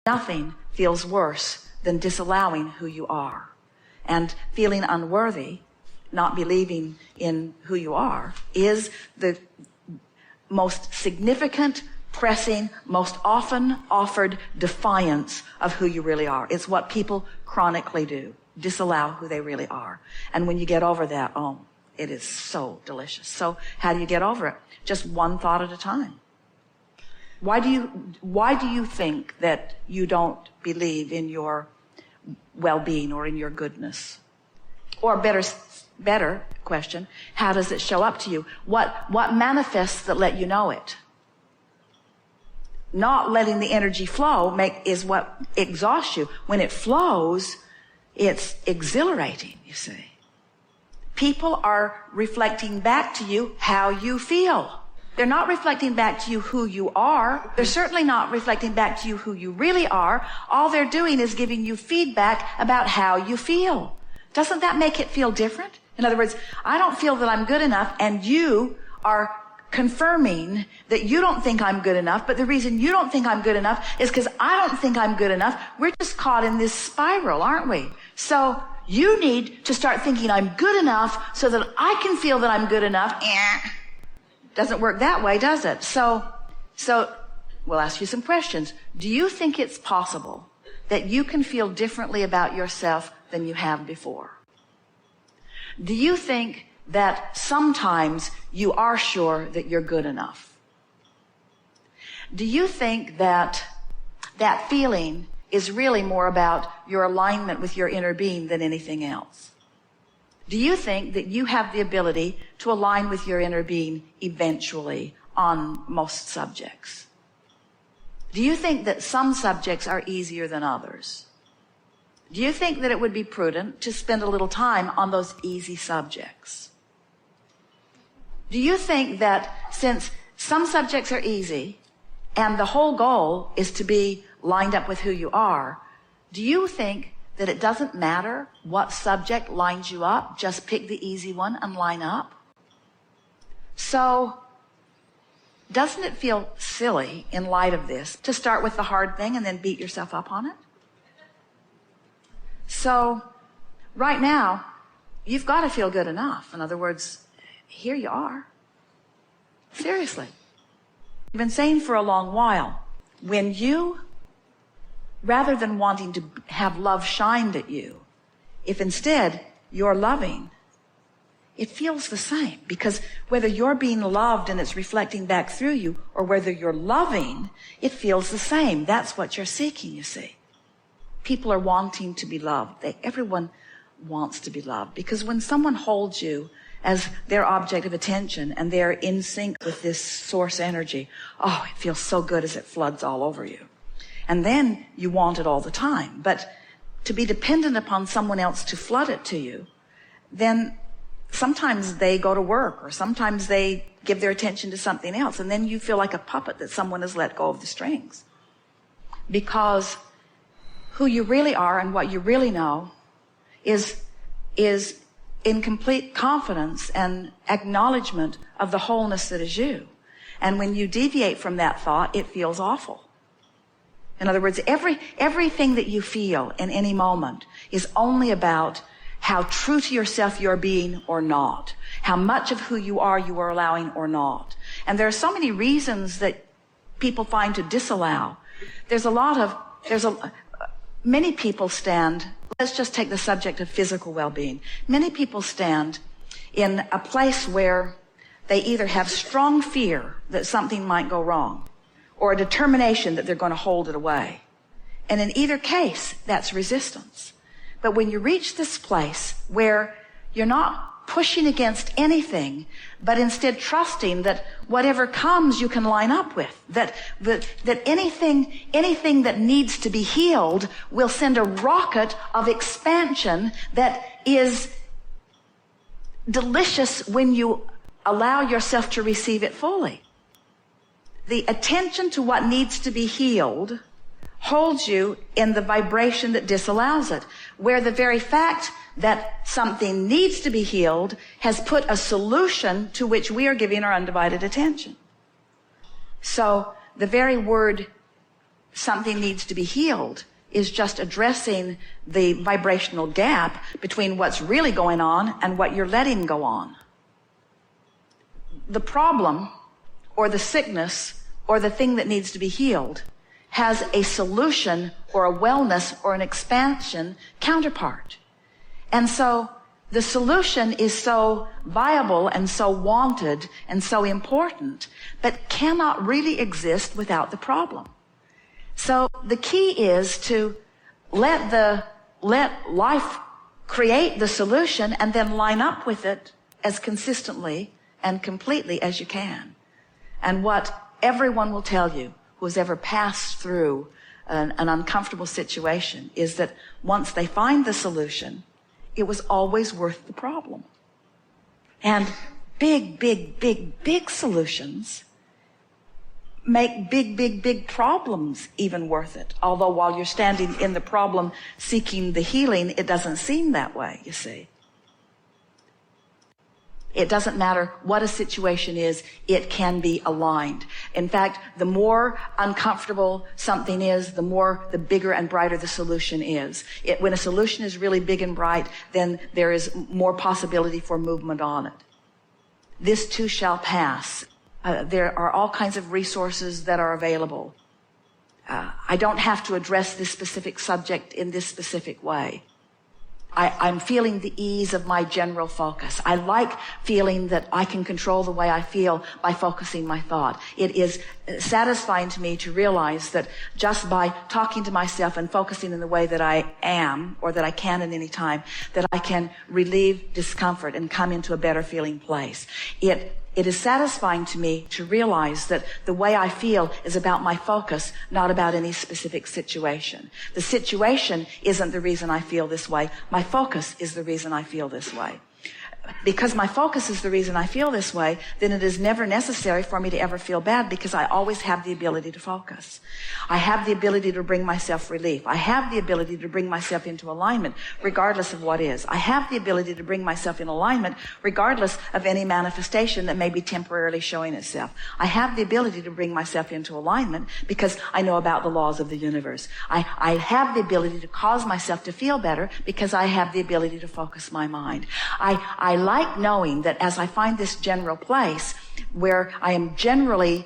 Nothing feels worse than disallowing who you are. And feeling unworthy, not believing in who you are, is the most significant, pressing, most often offered defiance of who you really are. It's what people chronically do, disallow who they really are. And when you get over that, oh, it is so delicious. So how do you get over it? Just one thought at a time. Why do you think that you don't believe in your well-being or in your goodness? Or better question, how does it show up to you? What manifests that let you know it? Not letting the energy flow is what exhausts you. When it flows, it's exhilarating, you see. People are reflecting back to you how you feel. They're not reflecting back to you who you are. They're certainly not reflecting back to you who you really are. All they're doing is giving you feedback about how you feel. Doesn't that make it feel different? In other words, I don't feel that I'm good enough, and you are confirming that you don't think I'm good enough, but the reason you don't think I'm good enough is because I don't think I'm good enough. We're just caught in this spiral, aren't we? So you need to start thinking I'm good enough so that I can feel that I'm good enough. Doesn't work that way, does it? So we'll ask you some questions. Do you think it's possible that you can feel differently about yourself than you have before? Do you think that sometimes you are sure that you're good enough? Do you think that that feeling is really more about your alignment with your inner being than anything else? Do you think that you have the ability to align with your inner being eventually on most subjects? Do you think that some subjects are easier than others? Do you think that it would be prudent to spend a little time on those easy subjects? Do you think that since some subjects are easy and the whole goal is to be lined up with who you are, do you think that it doesn't matter what subject lines you up? Just pick the easy one and line up. So, doesn't it feel silly in light of this to start with the hard thing and then beat yourself up on it? So, right now, you've got to feel good enough. In other words, here you are. Seriously. I've been saying for a long while, when you, rather than wanting to have love shined at you, if instead you're loving, it feels the same. Because whether you're being loved and it's reflecting back through you, or whether you're loving, it feels the same. That's what you're seeking, you see. People are wanting to be loved. Everyone wants to be loved. Because when someone holds you as their object of attention and they're in sync with this source energy, oh, it feels so good as it floods all over you. And then you want it all the time. But to be dependent upon someone else to flood it to you, then sometimes they go to work, or sometimes they give their attention to something else, and then you feel like a puppet that someone has let go of the strings. Because who you really are and what you really know is in complete confidence and acknowledgement of the wholeness that is you. And when you deviate from that thought, it feels awful. In other words, everything that you feel in any moment is only about how true to yourself you're being or not, how much of who you are allowing or not. And there are so many reasons that people find to disallow. Many people stand, let's just take the subject of physical well-being. Many people stand in a place where they either have strong fear that something might go wrong, or a determination that they're going to hold it away. And in either case, that's resistance. But when you reach this place where you're not pushing against anything, but instead trusting that whatever comes you can line up with, that anything that needs to be healed will send a rocket of expansion that is delicious when you allow yourself to receive it fully. The attention to what needs to be healed holds you in the vibration that disallows it, where the very fact that something needs to be healed has put a solution to which we are giving our undivided attention. So the very word something needs to be healed is just addressing the vibrational gap between what's really going on and what you're letting go on. The problem or the sickness or the thing that needs to be healed has a solution or a wellness or an expansion counterpart. And so the solution is so viable and so wanted and so important, but cannot really exist without the problem. So the key is to let life create the solution and then line up with it as consistently and completely as you can. And what everyone will tell you who has ever passed through an uncomfortable situation is that once they find the solution, it was always worth the problem. And big solutions make big problems even worth it. Although while you're standing in the problem seeking the healing, it doesn't seem that way, you see. It doesn't matter what a situation is, it can be aligned. In fact, the more uncomfortable something is, the bigger and brighter the solution is. When a solution is really big and bright, then there is more possibility for movement on it. This too shall pass. There are all kinds of resources that are available. I don't have to address this specific subject in this specific way. I'm feeling the ease of my general focus. I like feeling that I can control the way I feel by focusing my thought. It is satisfying to me to realize that just by talking to myself and focusing in the way that I am, or that I can at any time, that I can relieve discomfort and come into a better feeling place. It is satisfying to me to realize that the way I feel is about my focus, not about any specific situation. The situation isn't the reason I feel this way. My focus is the reason I feel this way. Because my focus is the reason I feel this way, then it is never necessary for me to ever feel bad because I always have the ability to focus. I have the ability to bring myself relief. I have the ability to bring myself into alignment regardless of what is. I have the ability to bring myself in alignment regardless of any manifestation that may be temporarily showing itself. I have the ability to bring myself into alignment because I know about the laws of the universe. I have the ability to cause myself to feel better because I have the ability to focus my mind. I like knowing that as I find this general place where I am generally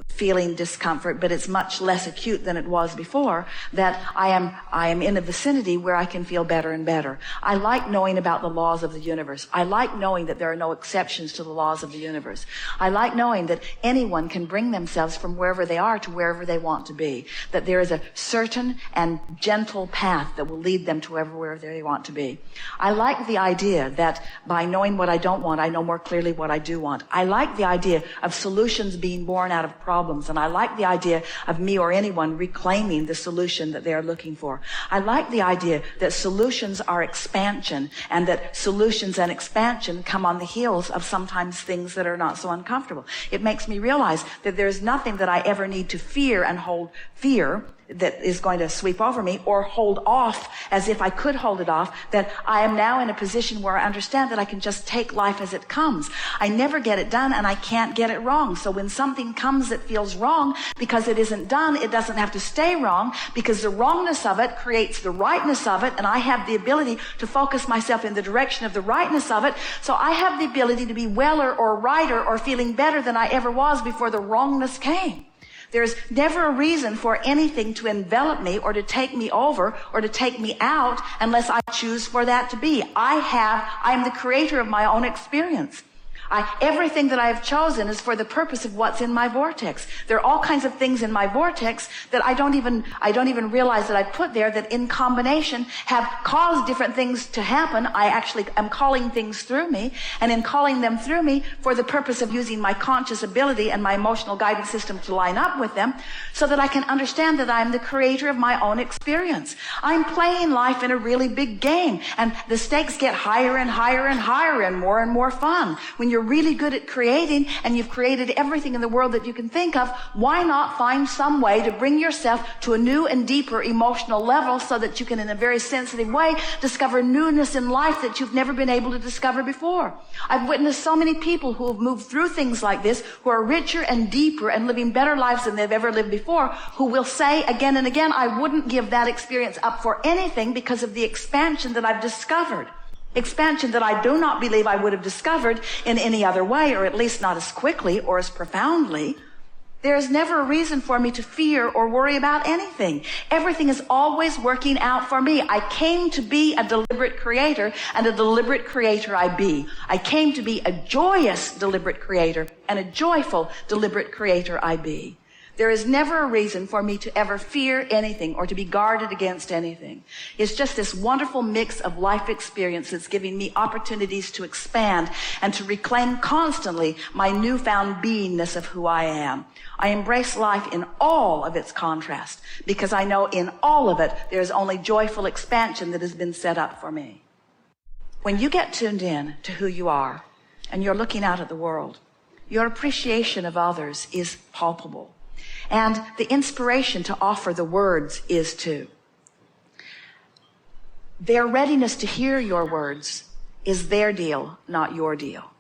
feeling discomfort, but it's much less acute than it was before, that I am in a vicinity where I can feel better and better. I like knowing about the laws of the universe. I like knowing that there are no exceptions to the laws of the universe. I like knowing that anyone can bring themselves from wherever they are to wherever they want to be, that there is a certain and gentle path that will lead them to wherever they want to be. I like the idea that by knowing what I don't want, I know more clearly what I do want. I like the idea of solutions being born out of problems, and I like the idea of me or anyone reclaiming the solution that they are looking for. I like the idea that solutions are expansion, and that solutions and expansion come on the heels of sometimes things that are not so uncomfortable. It makes me realize that there's nothing that I ever need to fear and hold fear that is going to sweep over me, or hold off as if I could hold it off, that I am now in a position where I understand that I can just take life as it comes. I never get it done, and I can't get it wrong. So when something comes that feels wrong because it isn't done, it doesn't have to stay wrong, because the wrongness of it creates the rightness of it, and I have the ability to focus myself in the direction of the rightness of it. So I have the ability to be weller or righter or feeling better than I ever was before the wrongness came. There's never a reason for anything to envelop me or to take me over or to take me out unless I choose for that to be. I am the creator of my own experience. Everything that I have chosen is for the purpose of what's in my vortex. There are all kinds of things in my vortex that I don't even realize that I put there, that in combination have caused different things to happen. I actually am calling things through me, and in calling them through me for the purpose of using my conscious ability and my emotional guidance system to line up with them, so that I can understand that I'm the creator of my own experience. I'm playing life in a really big game, and the stakes get higher and higher and higher and more fun when you're you're really good at creating and you've created everything in the world that you can think of, why not find some way to bring yourself to a new and deeper emotional level so that you can, in a very sensitive way, discover newness in life that you've never been able to discover before. I've witnessed so many people who have moved through things like this, who are richer and deeper and living better lives than they've ever lived before, who will say again and again, I wouldn't give that experience up for anything because of the expansion that I've discovered. Expansion that I do not believe I would have discovered in any other way, or at least not as quickly or as profoundly. There is never a reason for me to fear or worry about anything. Everything is always working out for me. I came to be a deliberate creator, and a deliberate creator I be. I came to be a joyous deliberate creator, and a joyful deliberate creator I be. There is never a reason for me to ever fear anything or to be guarded against anything. It's just this wonderful mix of life experience that's giving me opportunities to expand and to reclaim constantly my newfound beingness of who I am. I embrace life in all of its contrast because I know in all of it there is only joyful expansion that has been set up for me. When you get tuned in to who you are and you're looking out at the world, your appreciation of others is palpable. And the inspiration to offer the words is too. Their readiness to hear your words is their deal, not your deal.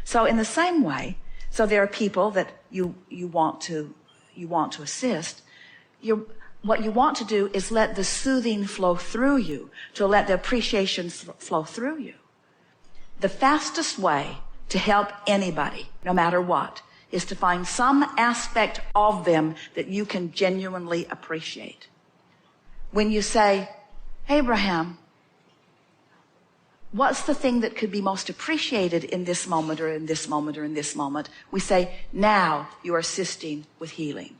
So in the same way, so there are people that you want to assist. What you want to do is let the soothing flow through you, to let the appreciation flow through you. The fastest way to help anybody, no matter what, is to find some aspect of them that you can genuinely appreciate. When you say, Abraham, what's the thing that could be most appreciated in this moment or in this moment or in this moment? We say, now you are assisting with healing.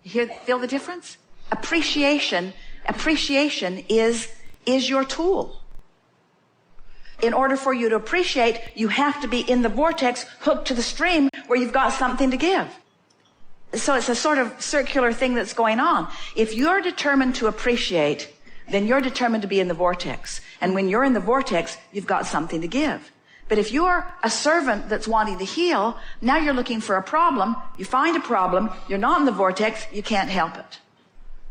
You feel the difference? Appreciation is your tool. In order for you to appreciate, you have to be in the vortex, hooked to the stream where you've got something to give. So it's a sort of circular thing that's going on. If you're determined to appreciate, then you're determined to be in the vortex. And when you're in the vortex, you've got something to give. But if you're a servant that's wanting to heal, now you're looking for a problem, you find a problem, you're not in the vortex, you can't help it.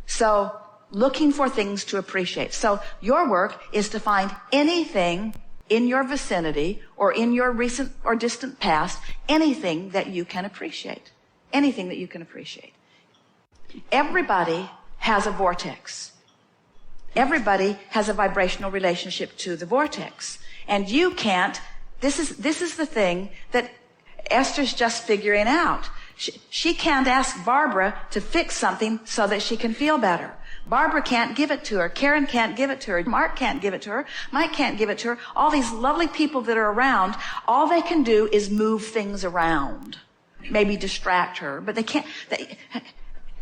So looking for things to appreciate. So your work is to find anything in your vicinity or in your recent or distant past, anything that you can appreciate. Anything that you can appreciate. Everybody has a vortex. Everybody has a vibrational relationship to the vortex. And you can't, this is the thing that Esther's just figuring out. She can't ask Barbara to fix something so that she can feel better. Barbara can't give it to her. Karen can't give it to her. Mark can't give it to her. Mike can't give it to her. All these lovely people that are around, all they can do is move things around. Maybe distract her, but they can't.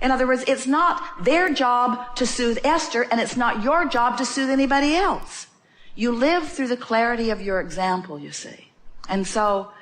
In other words, it's not their job to soothe Esther, and it's not your job to soothe anybody else. You live through the clarity of your example, you see. And so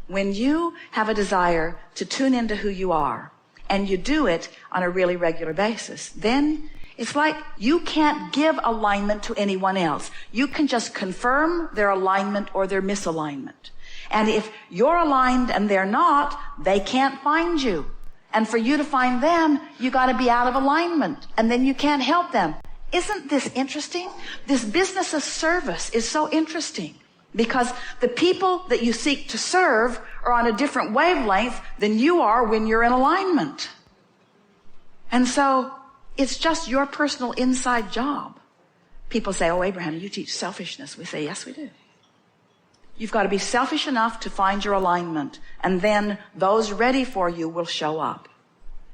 when you have a desire to tune into who you are, and you do it on a really regular basis, then it's like you can't give alignment to anyone else. You can just confirm their alignment or their misalignment. And if you're aligned and they're not, they can't find you. And for you to find them, you got to be out of alignment, and then you can't help them. Isn't this interesting? This business of service is so interesting because the people that you seek to serve are on a different wavelength than you are when you're in alignment. And so it's just your personal inside job. People say, oh, Abraham, you teach selfishness. We say, yes, we do. You've got to be selfish enough to find your alignment, and then those ready for you will show up.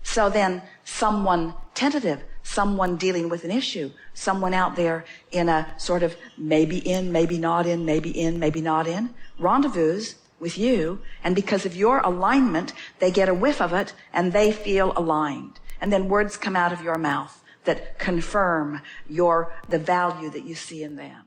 So then someone tentative, someone dealing with an issue, someone out there in a sort of maybe in, maybe not in, maybe not in, rendezvous with you, and because of your alignment, they get a whiff of it and they feel aligned. And then words come out of your mouth that confirm the value that you see in them.